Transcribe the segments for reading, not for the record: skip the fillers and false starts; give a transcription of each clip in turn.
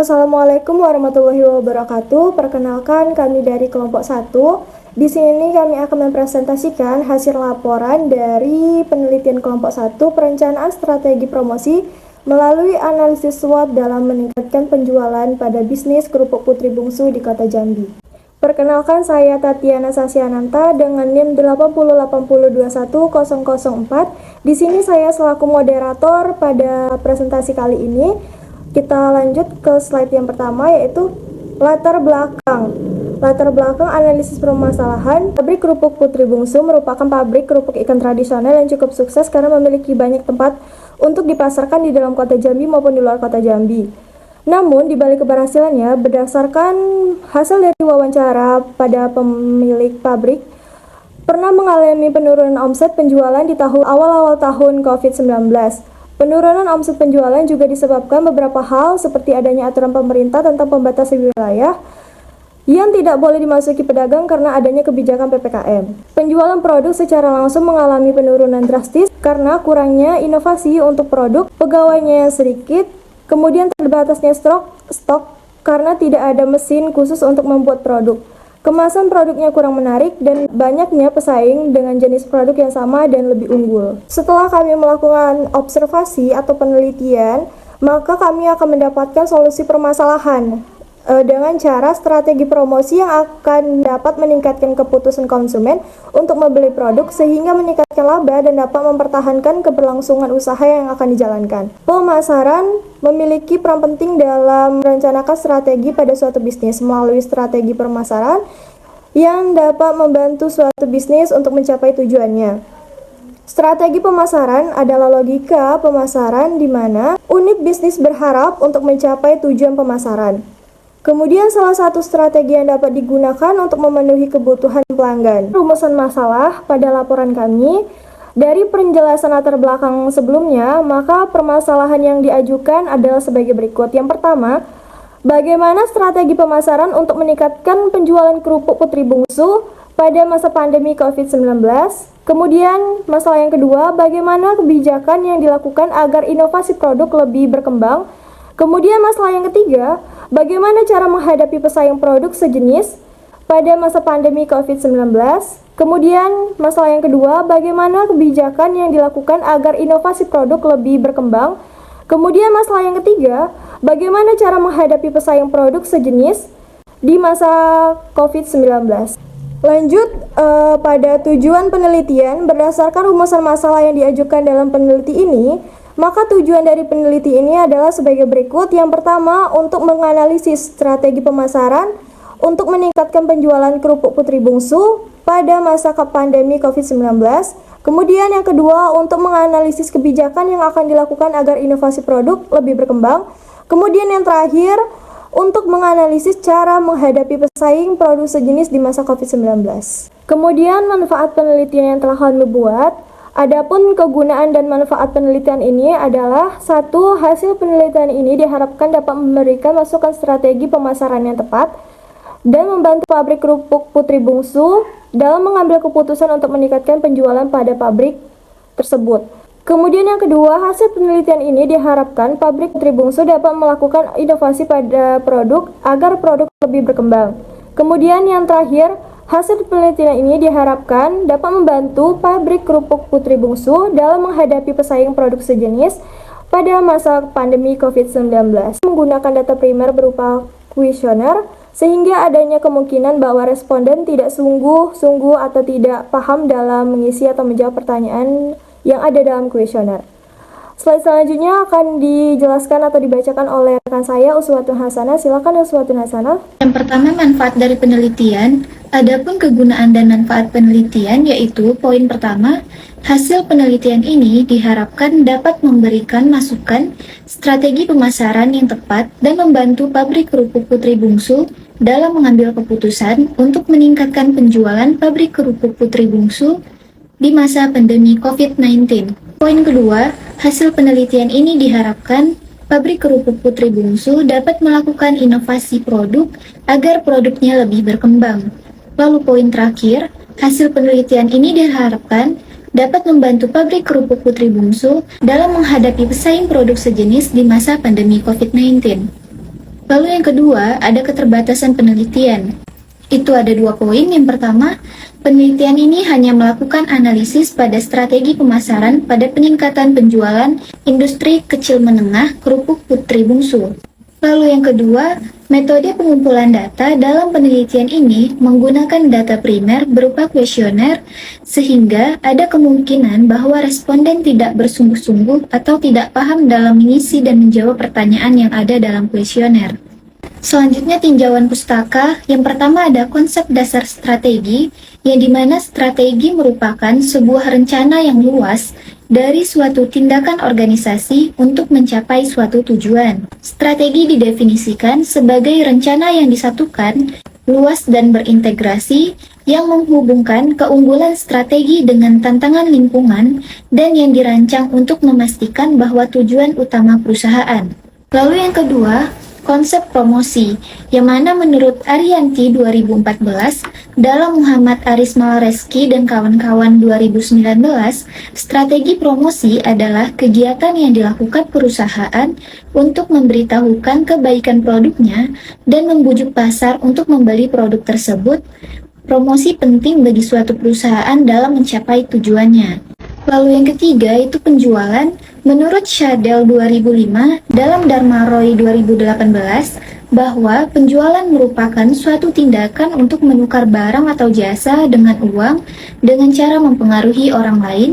Assalamualaikum warahmatullahi wabarakatuh. Perkenalkan, kami dari kelompok 1. Di sini kami akan mempresentasikan hasil laporan dari penelitian kelompok 1 perencanaan strategi promosi melalui analisis SWOT dalam meningkatkan penjualan pada bisnis kerupuk putri bungsu di Kota Jambi. Perkenalkan, saya Tatiana Sasyananta dengan NIM 808021004. Di sini saya selaku moderator pada presentasi kali ini. Kita lanjut ke slide yang pertama, yaitu latar belakang. Latar belakang analisis permasalahan. Pabrik kerupuk Putri Bungsu merupakan pabrik kerupuk ikan tradisional yang cukup sukses karena memiliki banyak tempat untuk dipasarkan di dalam Kota Jambi maupun di luar Kota Jambi. Namun, di balik keberhasilannya, berdasarkan hasil dari wawancara pada pemilik pabrik, pernah mengalami penurunan omset penjualan di awal-awal tahun COVID-19. Penurunan omset penjualan juga disebabkan beberapa hal seperti adanya aturan pemerintah tentang pembatasan wilayah yang tidak boleh dimasuki pedagang karena adanya kebijakan PPKM. Penjualan produk secara langsung mengalami penurunan drastis karena kurangnya inovasi untuk produk, pegawainya yang sedikit, kemudian terbatasnya stok karena tidak ada mesin khusus untuk membuat produk. Kemasan produknya kurang menarik dan banyaknya pesaing dengan jenis produk yang sama dan lebih unggul. Setelah kami melakukan observasi atau penelitian, maka kami akan mendapatkan solusi permasalahan dengan cara strategi promosi yang akan dapat meningkatkan keputusan konsumen untuk membeli produk sehingga meningkatkan laba dan dapat mempertahankan keberlangsungan usaha yang akan dijalankan. Pemasaran memiliki peran penting dalam merencanakan strategi pada suatu bisnis melalui strategi pemasaran yang dapat membantu suatu bisnis untuk mencapai tujuannya. Strategi pemasaran adalah logika pemasaran di mana unit bisnis berharap untuk mencapai tujuan pemasaran. Kemudian salah satu strategi yang dapat digunakan untuk memenuhi kebutuhan pelanggan. Rumusan masalah pada laporan kami, dari penjelasan latar belakang sebelumnya, maka permasalahan yang diajukan adalah sebagai berikut. Yang pertama, bagaimana strategi pemasaran untuk meningkatkan penjualan kerupuk Putri Bungsu pada masa pandemi COVID-19? Kemudian, masalah yang kedua, bagaimana kebijakan yang dilakukan agar inovasi produk lebih berkembang? Kemudian masalah yang ketiga, bagaimana cara menghadapi pesaing produk sejenis pada masa pandemi COVID-19? Kemudian masalah yang kedua, bagaimana kebijakan yang dilakukan agar inovasi produk lebih berkembang? Kemudian masalah yang ketiga, bagaimana cara menghadapi pesaing produk sejenis di masa COVID-19? Lanjut pada tujuan penelitian, berdasarkan rumusan masalah yang diajukan dalam peneliti ini, maka tujuan dari peneliti ini adalah sebagai berikut. Yang pertama, untuk menganalisis strategi pemasaran untuk meningkatkan penjualan kerupuk Putri Bungsu pada masa pandemi COVID-19. Kemudian yang kedua, untuk menganalisis kebijakan yang akan dilakukan agar inovasi produk lebih berkembang. Kemudian yang terakhir, untuk menganalisis cara menghadapi pesaing produk sejenis di masa COVID-19. Kemudian manfaat penelitian yang telah kami buat. Adapun kegunaan dan manfaat penelitian ini adalah: satu, hasil penelitian ini diharapkan dapat memberikan masukan strategi pemasaran yang tepat dan membantu pabrik kerupuk Putri Bungsu dalam mengambil keputusan untuk meningkatkan penjualan pada pabrik tersebut. Kemudian yang kedua, hasil penelitian ini diharapkan pabrik Putri Bungsu dapat melakukan inovasi pada produk agar produk lebih berkembang. Kemudian yang terakhir, hasil penelitian ini diharapkan dapat membantu pabrik kerupuk Putri Bungsu dalam menghadapi pesaing produk sejenis pada masa pandemi COVID-19. Menggunakan data primer berupa kuesioner, sehingga adanya kemungkinan bahwa responden tidak sungguh-sungguh atau tidak paham dalam mengisi atau menjawab pertanyaan yang ada dalam kuesioner. Slide selanjutnya akan dijelaskan atau dibacakan oleh rekan saya, Uswatun Hasanah. Silakan Uswatun Hasanah. Yang pertama, manfaat dari penelitian. Adapun kegunaan dan manfaat penelitian, yaitu poin pertama, hasil penelitian ini diharapkan dapat memberikan masukan strategi pemasaran yang tepat dan membantu pabrik kerupuk Putri Bungsu dalam mengambil keputusan untuk meningkatkan penjualan pabrik kerupuk Putri Bungsu di masa pandemi COVID-19. Poin kedua, hasil penelitian ini diharapkan pabrik kerupuk Putri Bungsu dapat melakukan inovasi produk agar produknya lebih berkembang. Lalu poin terakhir, hasil penelitian ini diharapkan dapat membantu pabrik kerupuk Putri Bungsu dalam menghadapi pesaing produk sejenis di masa pandemi COVID-19. Lalu yang kedua, ada keterbatasan penelitian. Itu ada 2 poin. Yang pertama, penelitian ini hanya melakukan analisis pada strategi pemasaran pada peningkatan penjualan industri kecil menengah kerupuk putri bungsu. Lalu yang kedua, metode pengumpulan data dalam penelitian ini menggunakan data primer berupa kuesioner, sehingga ada kemungkinan bahwa responden tidak bersungguh-sungguh atau tidak paham dalam mengisi dan menjawab pertanyaan yang ada dalam kuesioner. Selanjutnya tinjauan pustaka. Yang pertama ada konsep dasar strategi, yang dimana strategi merupakan sebuah rencana yang luas dari suatu tindakan organisasi untuk mencapai suatu tujuan. Strategi didefinisikan sebagai rencana yang disatukan, luas dan berintegrasi, yang menghubungkan keunggulan strategi dengan tantangan lingkungan dan yang dirancang untuk memastikan bahwa tujuan utama perusahaan. Lalu yang kedua, konsep promosi, yang mana menurut Arianti 2014, dalam Muhammad Aris Malreski dan kawan-kawan 2019, strategi promosi adalah kegiatan yang dilakukan perusahaan untuk memberitahukan kebaikan produknya dan membujuk pasar untuk membeli produk tersebut. Promosi penting bagi suatu perusahaan dalam mencapai tujuannya. Lalu yang ketiga itu penjualan. Menurut Shadel 2005 dalam Dharma Roy 2018 bahwa penjualan merupakan suatu tindakan untuk menukar barang atau jasa dengan uang dengan cara mempengaruhi orang lain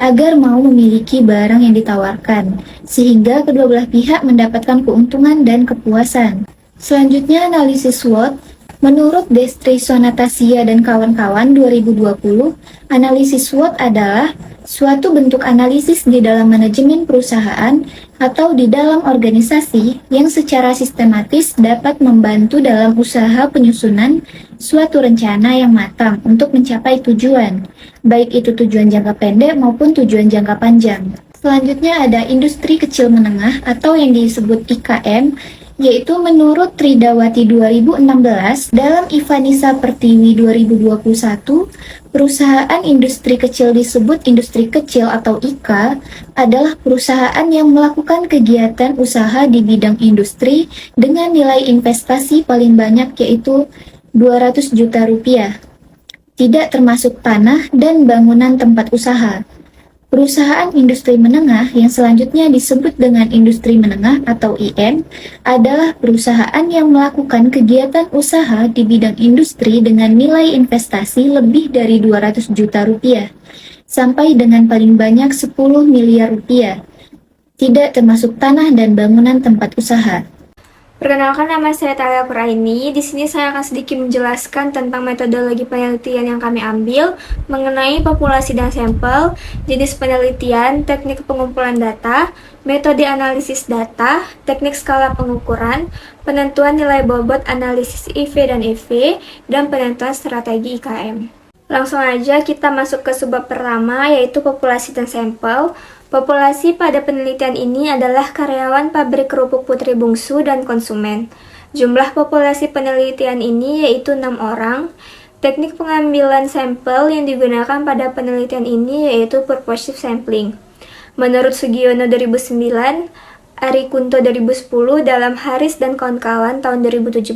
agar mau memiliki barang yang ditawarkan, sehingga kedua belah pihak mendapatkan keuntungan dan kepuasan. Selanjutnya analisis SWOT. Menurut Destri Sonatasia dan kawan-kawan 2020, analisis SWOT adalah suatu bentuk analisis di dalam manajemen perusahaan atau di dalam organisasi yang secara sistematis dapat membantu dalam usaha penyusunan suatu rencana yang matang untuk mencapai tujuan, baik itu tujuan jangka pendek maupun tujuan jangka panjang. Selanjutnya ada industri kecil menengah atau yang disebut IKM, yaitu menurut Tridawati 2016 dalam Ivanisa Pertiwi 2021, perusahaan industri kecil disebut industri kecil atau IK adalah perusahaan yang melakukan kegiatan usaha di bidang industri dengan nilai investasi paling banyak yaitu 200 juta rupiah, tidak termasuk tanah dan bangunan tempat usaha. Perusahaan industri menengah yang selanjutnya disebut dengan industri menengah atau IM adalah perusahaan yang melakukan kegiatan usaha di bidang industri dengan nilai investasi lebih dari 200 juta rupiah sampai dengan paling banyak 10 miliar rupiah, tidak termasuk tanah dan bangunan tempat usaha. Perkenalkan, nama saya Talia Puraini. Di sini saya akan sedikit menjelaskan tentang metodologi penelitian yang kami ambil mengenai populasi dan sampel, jenis penelitian, teknik pengumpulan data, metode analisis data, teknik skala pengukuran, penentuan nilai bobot analisis IV dan EV, dan penentuan strategi IKM. Langsung aja kita masuk ke subbab pertama, yaitu populasi dan sampel. Populasi pada penelitian ini adalah karyawan pabrik kerupuk Putri Bungsu dan konsumen. Jumlah populasi penelitian ini yaitu 6 orang. Teknik pengambilan sampel yang digunakan pada penelitian ini yaitu purposive sampling. Menurut Sugiono 2009, Ari Kunto 2010 dalam Haris dan kawan-kawan tahun 2017,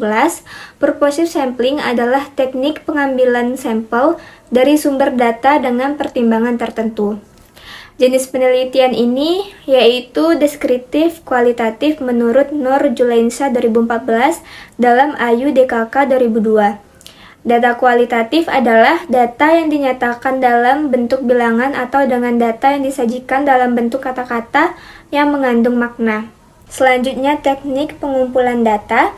purposive sampling adalah teknik pengambilan sampel dari sumber data dengan pertimbangan tertentu. Jenis penelitian ini yaitu deskriptif kualitatif menurut Nur Julainsa 2014 dalam Ayu DKK 2002. Data kualitatif adalah data yang dinyatakan dalam bentuk bilangan atau dengan data yang disajikan dalam bentuk kata-kata yang mengandung makna. Selanjutnya, teknik pengumpulan data.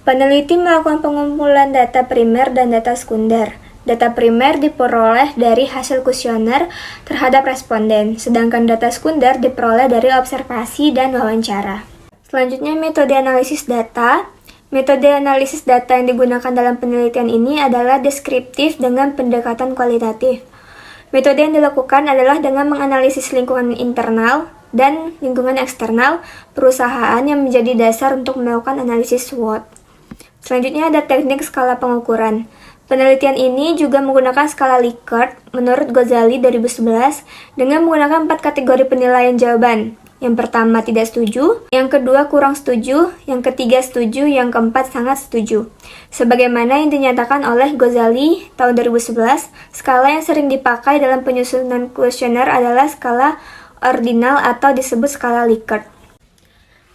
Peneliti melakukan pengumpulan data primer dan data sekunder. Data primer diperoleh dari hasil kuesioner terhadap responden, sedangkan data sekunder diperoleh dari observasi dan wawancara. Selanjutnya, metode analisis data. Metode analisis data yang digunakan dalam penelitian ini adalah deskriptif dengan pendekatan kualitatif. Metode yang dilakukan adalah dengan menganalisis lingkungan internal dan lingkungan eksternal perusahaan yang menjadi dasar untuk melakukan analisis SWOT. Selanjutnya ada teknik skala pengukuran. Penelitian ini juga menggunakan skala Likert menurut Ghazali 2011 dengan menggunakan 4 kategori penilaian jawaban. Yang pertama tidak setuju, yang kedua kurang setuju, yang ketiga setuju, yang keempat sangat setuju. Sebagaimana yang dinyatakan oleh Ghazali tahun 2011, skala yang sering dipakai dalam penyusunan kuesioner adalah skala ordinal atau disebut skala Likert.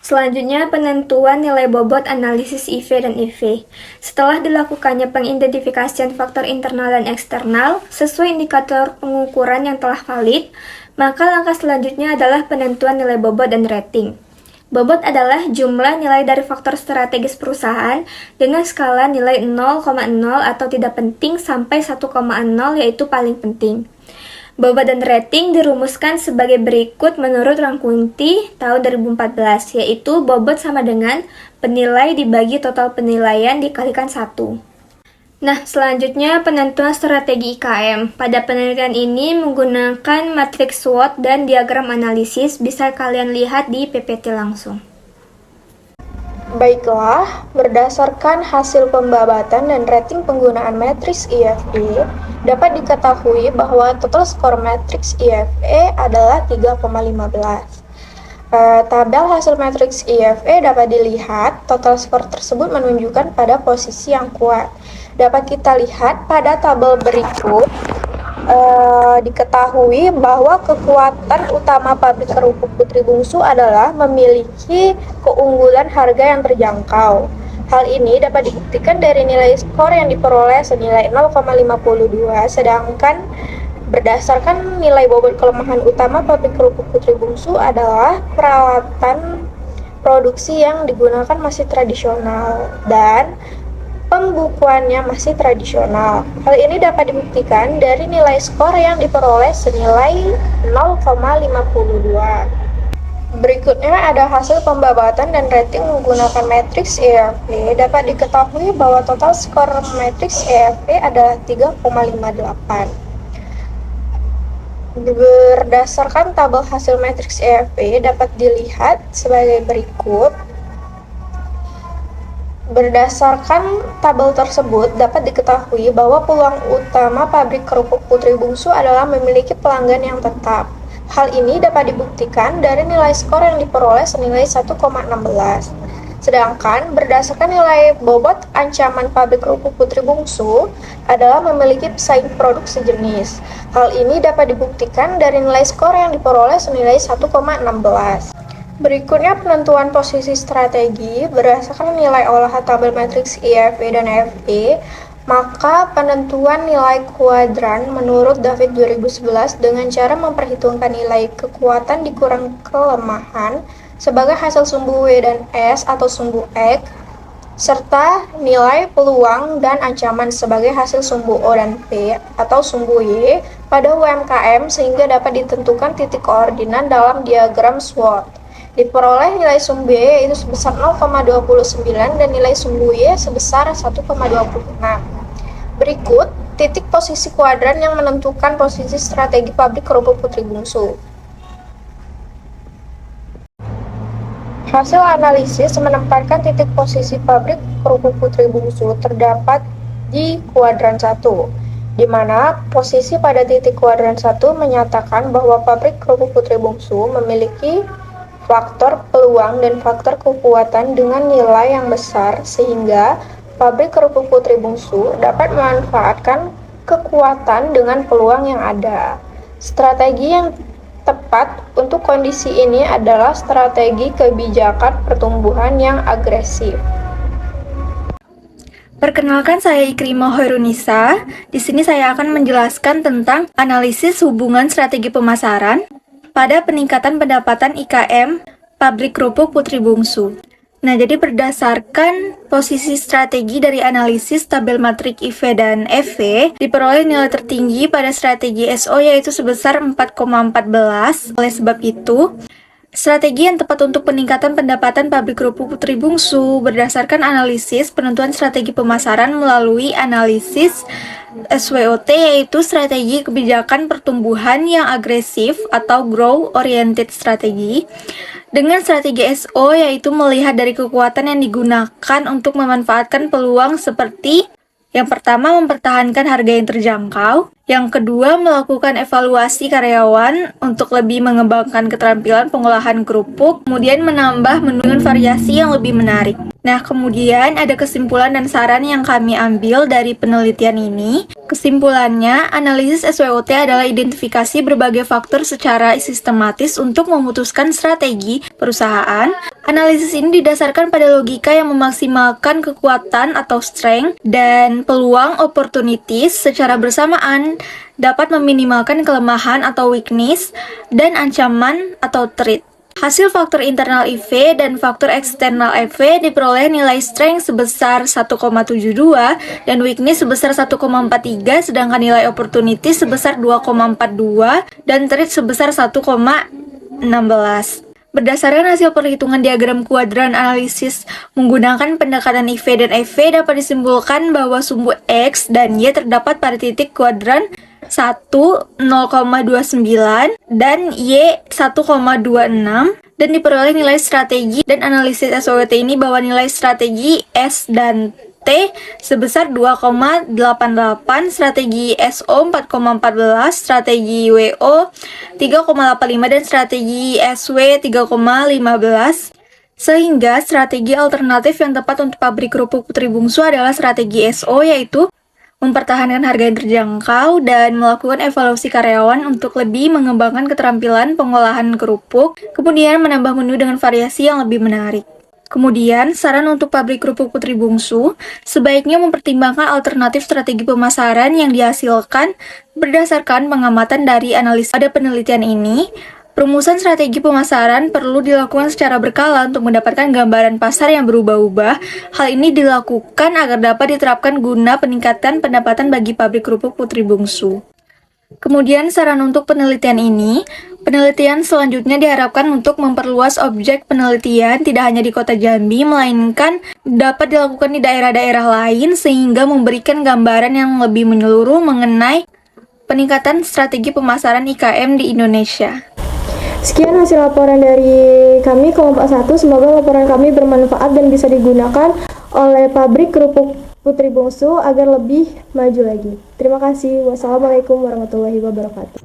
Selanjutnya, penentuan nilai bobot analisis IV dan EV. Setelah dilakukannya pengidentifikasian faktor internal dan eksternal sesuai indikator pengukuran yang telah valid, maka langkah selanjutnya adalah penentuan nilai bobot dan rating. Bobot adalah jumlah nilai dari faktor strategis perusahaan dengan skala nilai 0,0 atau tidak penting sampai 1,0 yaitu paling penting. Bobot dan rating dirumuskan sebagai berikut menurut Rangkunti tahun 2014, yaitu bobot sama dengan penilai dibagi total penilaian dikalikan 1. Nah, selanjutnya penentuan strategi IKM. Pada penelitian ini menggunakan matriks SWOT dan diagram analisis, bisa kalian lihat di PPT langsung. Baiklah, berdasarkan hasil pembabatan dan rating penggunaan matriks IFE, dapat diketahui bahwa total skor matriks IFE adalah 3,15. Tabel hasil matriks IFE dapat dilihat, total skor tersebut menunjukkan pada posisi yang kuat. Dapat kita lihat pada tabel berikut, diketahui bahwa kekuatan utama pabrik kerupuk Putri Bungsu adalah memiliki keunggulan harga yang terjangkau. Hal ini dapat dibuktikan dari nilai skor yang diperoleh senilai 0,52, sedangkan berdasarkan nilai bobot kelemahan utama pabrik kerupuk Putri Bungsu adalah peralatan produksi yang digunakan masih tradisional dan pembukuannya masih tradisional. Hal ini dapat dibuktikan dari nilai skor yang diperoleh senilai 0,52. Berikutnya ada hasil pembabatan dan rating menggunakan matriks EFE. Dapat diketahui bahwa total skor matriks EFE adalah 3,58. Berdasarkan tabel hasil matriks EFE dapat dilihat sebagai berikut. Berdasarkan tabel tersebut, dapat diketahui bahwa peluang utama pabrik kerupuk Putri Bungsu adalah memiliki pelanggan yang tetap. Hal ini dapat dibuktikan dari nilai skor yang diperoleh senilai 1,16. Sedangkan berdasarkan nilai bobot ancaman pabrik kerupuk Putri Bungsu adalah memiliki pesaing produk sejenis. Hal ini dapat dibuktikan dari nilai skor yang diperoleh senilai 1,16. Berikutnya penentuan posisi strategi berdasarkan nilai olahan tabel matriks IFE dan FE, maka penentuan nilai kuadran menurut David 2011 dengan cara memperhitungkan nilai kekuatan dikurang kelemahan sebagai hasil sumbu W dan S atau sumbu X, serta nilai peluang dan ancaman sebagai hasil sumbu O dan P atau sumbu Y pada UMKM sehingga dapat ditentukan titik koordinat dalam diagram SWOT. Diperoleh nilai sumbu Y yaitu sebesar 0,29 dan nilai sumbu Y sebesar 1,26. Berikut titik posisi kuadran yang menentukan posisi strategi pabrik kerupuk Putri Bungsu. Hasil analisis menempatkan titik posisi pabrik kerupuk Putri Bungsu terdapat di kuadran 1, di mana posisi pada titik kuadran 1 menyatakan bahwa pabrik kerupuk Putri Bungsu memiliki faktor peluang dan faktor kekuatan dengan nilai yang besar sehingga pabrik kerupuk Putri Bungsu dapat memanfaatkan kekuatan dengan peluang yang ada. Strategi yang tepat untuk kondisi ini adalah strategi kebijakan pertumbuhan yang agresif. Perkenalkan, saya Ikrimah Hoirunisa. Di sini saya akan menjelaskan tentang analisis hubungan strategi pemasaran pada peningkatan pendapatan IKM pabrik kerupuk Putri Bungsu. Nah, jadi berdasarkan posisi strategi dari analisis tabel matrik IV dan FV, diperoleh nilai tertinggi pada strategi SO yaitu sebesar 4,14. Oleh sebab itu, strategi yang tepat untuk peningkatan pendapatan pabrik kerupuk Putri Bungsu berdasarkan analisis penentuan strategi pemasaran melalui analisis SWOT yaitu strategi kebijakan pertumbuhan yang agresif atau growth oriented strategi, dengan strategi SO yaitu melihat dari kekuatan yang digunakan untuk memanfaatkan peluang seperti yang pertama mempertahankan harga yang terjangkau, Yang kedua, melakukan evaluasi karyawan untuk lebih mengembangkan keterampilan pengolahan kerupuk, kemudian menambah menu dengan variasi yang lebih menarik. Nah, kemudian ada kesimpulan dan saran yang kami ambil dari penelitian ini. Kesimpulannya, analisis SWOT adalah identifikasi berbagai faktor secara sistematis untuk memutuskan strategi perusahaan. Analisis ini didasarkan pada logika yang memaksimalkan kekuatan atau strength dan peluang opportunities secara bersamaan dapat meminimalkan kelemahan atau weakness dan ancaman atau threat. Hasil faktor internal EV dan faktor eksternal EV diperoleh nilai strength sebesar 1,72 dan weakness sebesar 1,43, sedangkan nilai opportunity sebesar 2,42 dan threat sebesar 1,16. Berdasarkan hasil perhitungan diagram kuadran analisis menggunakan pendekatan IV dan EV, dapat disimpulkan bahwa sumbu X dan Y terdapat pada titik kuadran 1, 0,29 dan Y 1,26 dan diperoleh nilai strategi dan analisis SWOT ini bahwa nilai strategi S dan T sebesar 2,88, strategi SO 4,14, strategi WO 3,85 dan strategi SW 3,15. Sehingga strategi alternatif yang tepat untuk pabrik kerupuk Putri Bungsu adalah strategi SO, yaitu mempertahankan harga yang terjangkau dan melakukan evaluasi karyawan untuk lebih mengembangkan keterampilan pengolahan kerupuk, kemudian menambah menu dengan variasi yang lebih menarik. Kemudian, saran untuk pabrik kerupuk Putri Bungsu sebaiknya mempertimbangkan alternatif strategi pemasaran yang dihasilkan berdasarkan pengamatan dari analisa. Pada penelitian ini, perumusan strategi pemasaran perlu dilakukan secara berkala untuk mendapatkan gambaran pasar yang berubah-ubah. Hal ini dilakukan agar dapat diterapkan guna peningkatan pendapatan bagi pabrik kerupuk Putri Bungsu. Kemudian saran untuk penelitian ini, penelitian selanjutnya diharapkan untuk memperluas objek penelitian tidak hanya di Kota Jambi, melainkan dapat dilakukan di daerah-daerah lain sehingga memberikan gambaran yang lebih menyeluruh mengenai peningkatan strategi pemasaran IKM di Indonesia. Sekian hasil laporan dari kami kelompok 1. Semoga laporan kami bermanfaat dan bisa digunakan oleh pabrik kerupuk Putri Bungsu agar lebih maju lagi. Terima kasih. Wassalamualaikum warahmatullahi wabarakatuh.